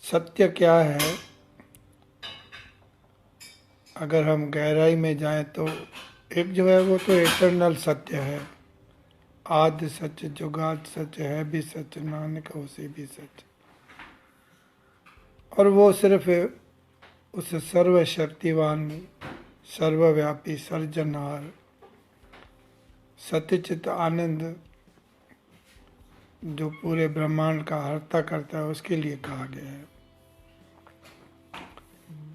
सत्य क्या है, अगर हम गहराई में जाएं तो एक जो है वो तो इटरनल सत्य है। आदि सच जुगाद सच है भी सच, नानक होसी भी सच। और वो सिर्फ उस सर्वशक्तिवान सर्वव्यापी सर्जनहार सत्यचित आनंद जो पूरे ब्रह्मांड का हर्ता करता है उसके लिए कहा गया है।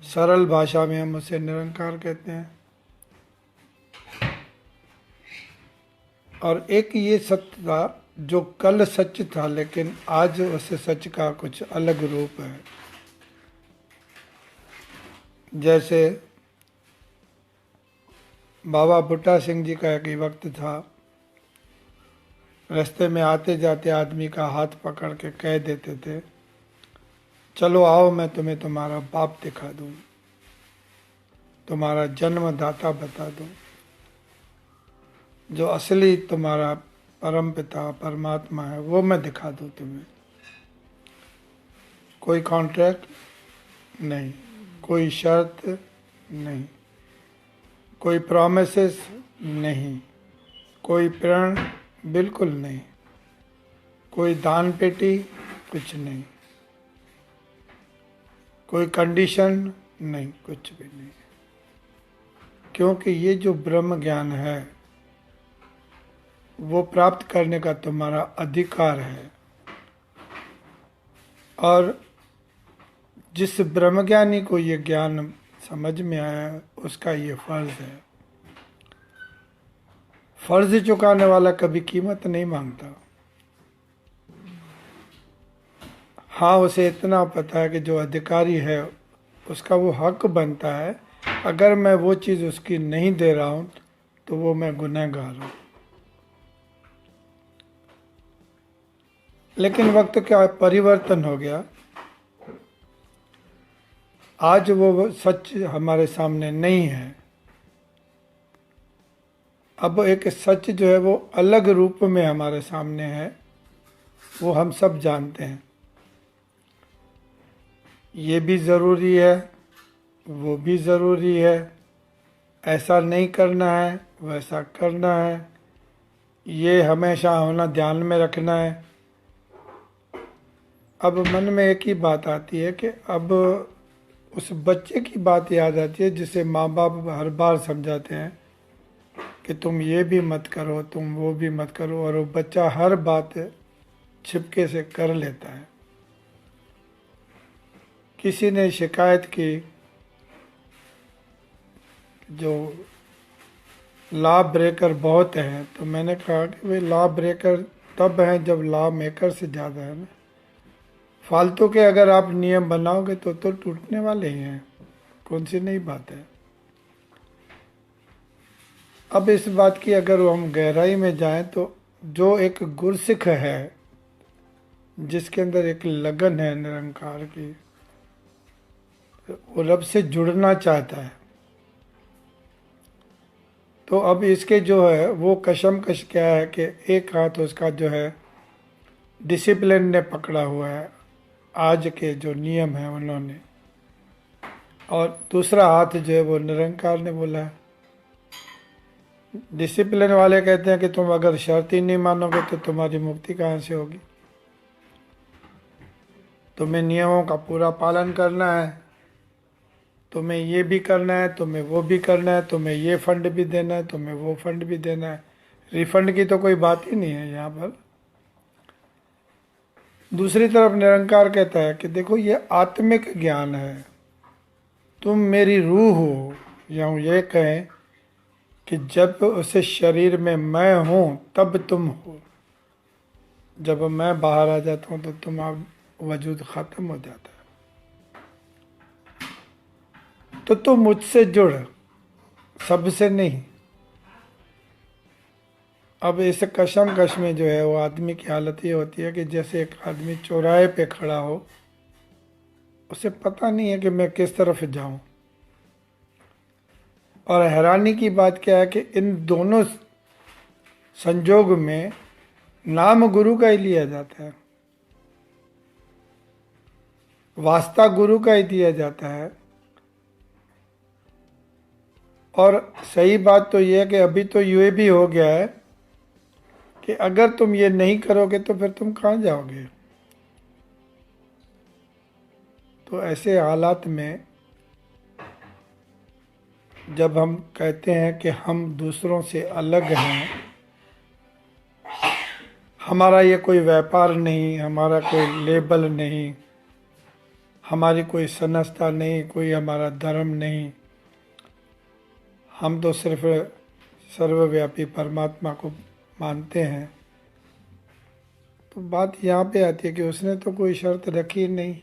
सरल भाषा में हम उसे निरंकार कहते हैं। और एक ये सत्य था जो कल सच था, लेकिन आज उस सच का कुछ अलग रूप है। जैसे बाबा बुट्टा सिंह जी का एक वक्त था, रास्ते में आते जाते आदमी का हाथ पकड़ के कह देते थे, चलो आओ मैं तुम्हें तुम्हारा बाप दिखा दूं, तुम्हारा जन्मदाता बता दूं, जो असली तुम्हारा परम पिता परमात्मा है वो मैं दिखा दूं तुम्हें। कोई कॉन्ट्रैक्ट नहीं, कोई शर्त नहीं, कोई प्रॉमिसेस नहीं, कोई प्रण बिल्कुल नहीं, कोई दान पेटी कुछ नहीं, कोई कंडीशन नहीं, कुछ भी नहीं। क्योंकि ये जो ब्रह्म ज्ञान है वो प्राप्त करने का तुम्हारा अधिकार है। और जिस ब्रह्मज्ञानी को ये ज्ञान समझ में आया उसका ये फर्ज है। फर्ज चुकाने वाला कभी कीमत नहीं मांगता। हाँ, उसे इतना पता है कि जो अधिकारी है उसका वो हक बनता है, अगर मैं वो चीज़ उसकी नहीं दे रहा हूँ तो वो मैं गुनहगार हूँ। लेकिन वक्त का परिवर्तन हो गया। आज वो सच हमारे सामने नहीं है। अब एक सच जो है वो अलग रूप में हमारे सामने है, वो हम सब जानते हैं। ये भी ज़रूरी है, वो भी ज़रूरी है, ऐसा नहीं करना है वैसा करना है, ये हमेशा होना ध्यान में रखना है। अब मन में एक ही बात आती है कि अब उस बच्चे की बात याद आती है जिसे माँ बाप हर बार समझाते हैं कि तुम ये भी मत करो, तुम वो भी मत करो, और वो बच्चा हर बात छिपके से कर लेता है। किसी ने शिकायत की जो लॉ ब्रेकर बहुत हैं, तो मैंने कहा कि भाई लॉ ब्रेकर तब हैं जब लॉ मेकर से ज़्यादा है ना। फालतू के अगर आप नियम बनाओगे तो टूटने वाले ही हैं, कौन सी नई बात है। अब इस बात की अगर हम गहराई में जाएं तो जो एक गुरसिख है जिसके अंदर एक लगन है निरंकार की, वो रब से जुड़ना चाहता है, तो अब इसके जो है वो कशमकश क्या है कि एक हाथ उसका जो है डिसिप्लिन ने पकड़ा हुआ है, आज के जो नियम हैं उन्होंने, और दूसरा हाथ जो है वो निरंकार ने बोला है। डिसिप्लिन वाले कहते हैं कि तुम अगर शर्त ही नहीं मानोगे तो तुम्हारी मुक्ति कहाँ से होगी। तुम्हें नियमों का पूरा पालन करना है, तुम्हें ये भी करना है, तुम्हें वो भी करना है, तुम्हें ये फंड भी देना है, तुम्हें वो फंड भी देना है। रिफंड की तो कोई बात ही नहीं है यहाँ पर। दूसरी तरफ निरंकार कहता है कि देखो ये आत्मिक ज्ञान है, तुम मेरी रूह हो, या ये कहें कि जब उस शरीर में मैं हूँ तब तुम हो, जब मैं बाहर आ जाता हूँ तो तुम्हारा वजूद ख़त्म हो जाता है। तो तुम मुझसे जुड़, सबसे नहीं। अब इस कशमकश में जो है वो आदमी की हालत ये होती है कि जैसे एक आदमी चौराहे पे खड़ा हो, उसे पता नहीं है कि मैं किस तरफ जाऊं। और हैरानी की बात क्या है कि इन दोनों संजोग में नाम गुरु का ही लिया जाता है। वास्ता गुरु का ही दिया जाता है। और सही बात तो यह है कि अभी तो ये भी हो गया है कि अगर तुम ये नहीं करोगे तो फिर तुम कहाँ जाओगे। तो ऐसे हालात में जब हम कहते हैं कि हम दूसरों से अलग हैं, हमारा ये कोई व्यापार नहीं, हमारा कोई लेबल नहीं, हमारी कोई संस्था नहीं, कोई हमारा धर्म नहीं, हम तो सिर्फ सर्वव्यापी परमात्मा को मानते हैं। तो बात यहाँ पे आती है कि उसने तो कोई शर्त रखी नहीं।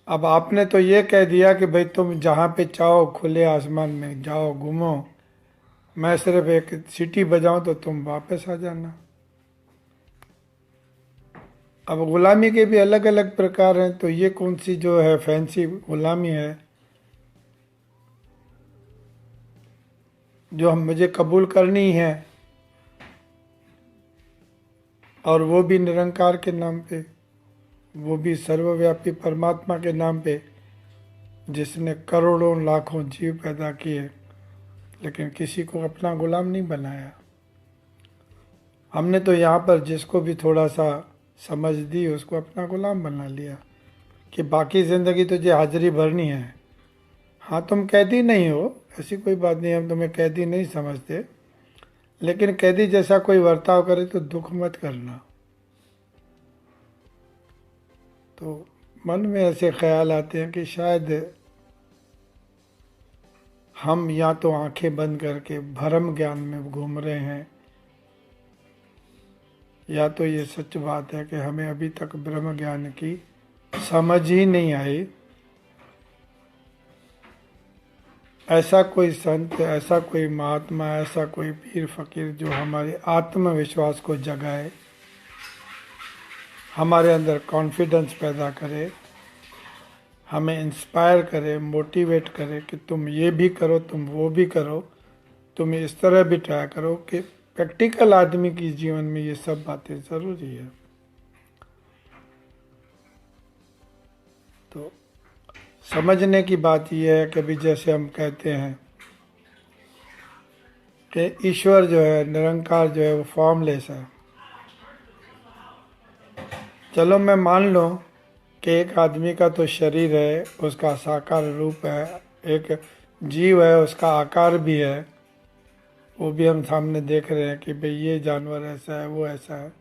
अब आपने तो ये कह दिया कि भाई तुम जहाँ पे चाहो खुले आसमान में जाओ घूमो, मैं सिर्फ एक सीटी बजाऊं तो तुम वापस आ जाना। अब गुलामी के भी अलग अलग प्रकार हैं, तो ये कौन सी जो है फैंसी गुलामी है जो हम मुझे कबूल करनी है, और वो भी निरंकार के नाम पे, वो भी सर्वव्यापी परमात्मा के नाम पे, जिसने करोड़ों लाखों जीव पैदा किए लेकिन किसी को अपना गुलाम नहीं बनाया। हमने तो यहाँ पर जिसको भी थोड़ा सा समझ दी उसको अपना गुलाम बना लिया कि बाकी ज़िंदगी तुझे हाजिरी भरनी है। हाँ, तुम कैदी नहीं हो, ऐसी कोई बात नहीं, हम तुम्हें कैदी नहीं समझते, लेकिन कैदी जैसा कोई बर्ताव करे तो दुख मत करना। तो मन में ऐसे ख्याल आते हैं कि शायद हम या तो आंखें बंद करके भ्रम ज्ञान में घूम रहे हैं, या तो ये सच बात है कि हमें अभी तक ब्रह्म ज्ञान की समझ ही नहीं आई। ऐसा कोई संत, ऐसा कोई महात्मा, ऐसा कोई पीर फकीर जो हमारे आत्मविश्वास को जगाए, हमारे अंदर कॉन्फिडेंस पैदा करे, हमें इंस्पायर करे, मोटिवेट करे कि तुम ये भी करो, तुम वो भी करो, तुम इस तरह भी ट्राई करो, कि प्रैक्टिकल आदमी की जीवन में ये सब बातें ज़रूरी है। तो समझने की बात यह है कि अभी जैसे हम कहते हैं कि ईश्वर जो है, निरंकार जो है, वो फॉर्मलेस है। चलो मैं मान लो कि एक आदमी का तो शरीर है, उसका साकार रूप है, एक जीव है, उसका आकार भी है, वो भी हम सामने देख रहे हैं कि भाई ये जानवर ऐसा है, वो ऐसा है,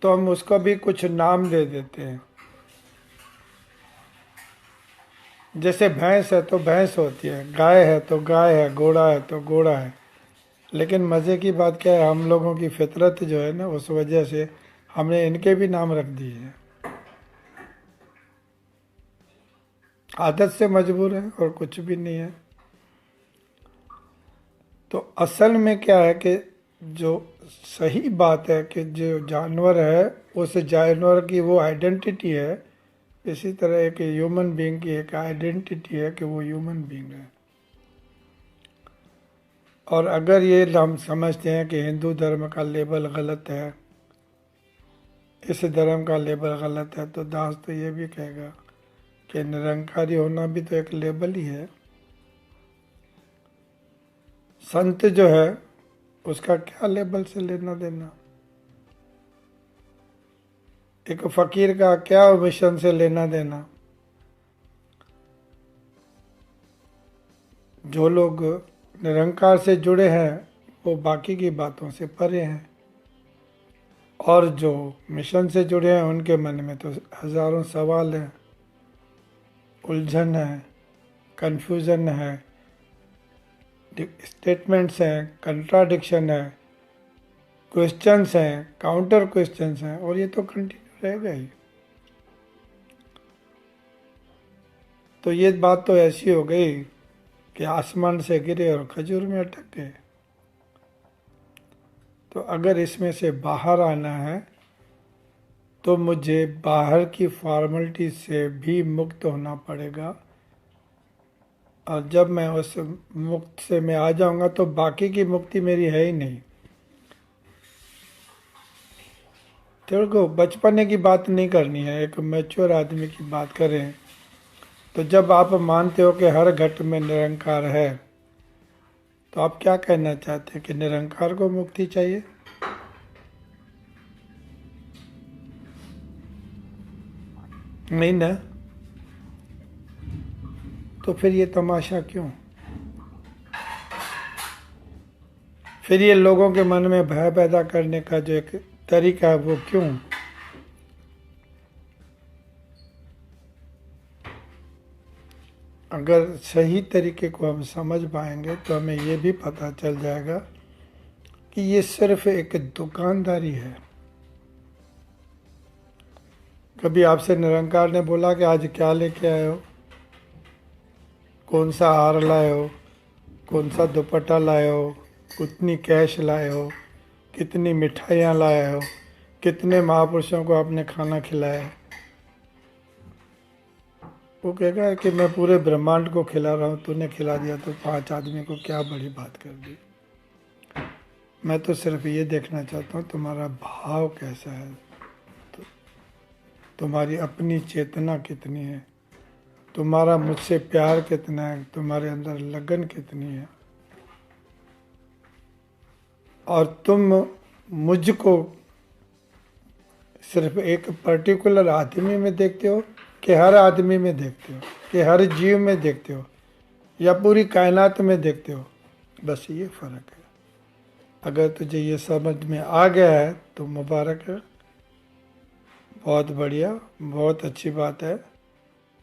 तो हम उसको भी कुछ नाम दे देते हैं। जैसे भैंस है तो भैंस होती है, गाय है तो गाय है, घोड़ा है तो घोड़ा है। लेकिन मज़े की बात क्या है, हम लोगों की फितरत जो है ना, उस वजह से हमने इनके भी नाम रख दिए हैं। आदत से मजबूर है और कुछ भी नहीं है। तो असल में क्या है कि जो सही बात है कि जो जानवर है उस जानवर की वो आइडेंटिटी है, इसी तरह एक ह्यूमन बीइंग की एक आइडेंटिटी है कि वो ह्यूमन बीइंग है। और अगर ये हम समझते हैं कि हिंदू धर्म का लेबल गलत है, इस धर्म का लेबल गलत है, तो दास तो ये भी कहेगा कि निरंकारी होना भी तो एक लेबल ही है। संत जो है उसका क्या लेबल से लेना देना, एक फकीर का क्या मिशन से लेना देना। जो लोग निरंकार से जुड़े हैं वो बाकी की बातों से परे हैं, और जो मिशन से जुड़े हैं उनके मन में तो हजारों सवाल हैं, उलझन है, कंफ्यूजन है, स्टेटमेंट्स हैं, कंट्राडिक्शन है, क्वेश्चंस हैं, काउंटर क्वेश्चंस हैं, और ये तो कंटिन्यू रहेगा ही। तो ये बात तो ऐसी हो गई कि आसमान से गिरे और खजूर में अटक गए। तो अगर इसमें से बाहर आना है तो मुझे बाहर की फॉर्मेलिटी से भी मुक्त होना पड़ेगा, और जब मैं उस मुक्त से मैं आ जाऊंगा तो बाकी की मुक्ति मेरी है ही नहीं। तेरे को बचपने की बात नहीं करनी है, एक मैच्योर आदमी की बात करें। तो जब आप मानते हो कि हर घट में निरंकार है, तो आप क्या कहना चाहते हैं कि निरंकार को मुक्ति चाहिए? नहीं ना? तो फिर ये तमाशा क्यों? फिर ये लोगों के मन में भय पैदा करने का जो एक तरीका है वो क्यों? अगर सही तरीके को हम समझ पाएंगे तो हमें ये भी पता चल जाएगा कि ये सिर्फ एक दुकानदारी है। कभी आपसे निरंकार ने बोला कि आज क्या लेके आए हो, कौन सा हार लाए हो, कौन सा दुपट्टा लाए हो, कितनी कैश लाए हो, कितनी मिठाइयाँ लाए हो, कितने महापुरुषों को आपने खाना खिलाया? वो कहेगा कि मैं पूरे ब्रह्मांड को खिला रहा हूँ, तूने खिला दिया तो 5 आदमी को क्या बड़ी बात कर दी। मैं तो सिर्फ ये देखना चाहता हूँ तुम्हारा भाव कैसा है, तो तुम्हारी अपनी चेतना कितनी है, तुम्हारा मुझसे प्यार कितना है, तुम्हारे अंदर लगन कितनी है। और तुम मुझको सिर्फ एक पर्टिकुलर आदमी में देखते हो कि हर आदमी में देखते हो, कि हर जीव में देखते हो, या पूरी कायनात में देखते हो? बस ये फ़र्क है। अगर तुझे ये समझ में आ गया है तो मुबारक है, बहुत बढ़िया, बहुत अच्छी बात है।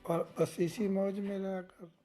और बस इसी मौज में रहा कर।